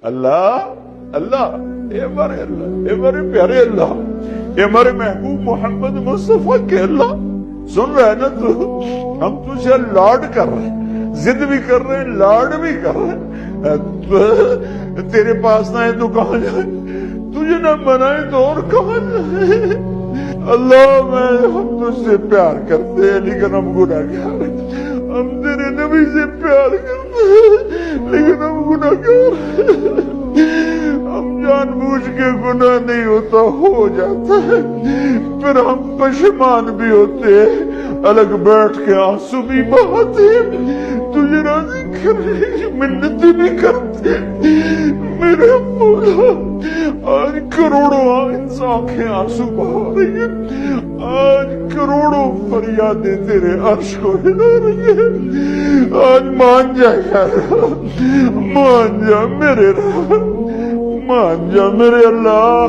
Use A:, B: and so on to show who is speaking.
A: اللہ اللہ، اے ہمارے اللہ، اے ہمارے پیارے اللہ، اے ہمارے محبوب محمد مصطفیٰ کے اللہ، سن رہے نا تو؟ ہم تجھے لاڈ کر رہے ہیں، ضد بھی کر رہے ہیں، لاڈ بھی کر رہے ہیں۔ تیرے پاس نہ ہے تو کہاں جائیں؟ تجھے نہ منائے تو اور کہاں جائیں؟ اللہ ہم تجھ سے پیار کرتے ہیں لیکن ہم گناہگار ہیں، ہم تیرے نبی سے پیار کرتے ہیں لیکن ہم گناہگار ہیں، ہم جان بوجھ کے گناہ نہیں ہوتا ہو جاتا ہے، پھر ہم پشیمان بھی ہوتے ہیں، الگ بیٹھ کے آنسو بھی بہاتے ہیں، تجھے راضی کرنے کی منتیں بھی کرتے ہیں۔ میرے مولا آج کروڑوں آنکھیں آنسو بہا رہی ہیں، آج کروڑوں فریادیں تیرے عرش کو ہلا رہی ہیں، آج مان جا یار، مان جا میرے رب، مان جا میرے اللہ۔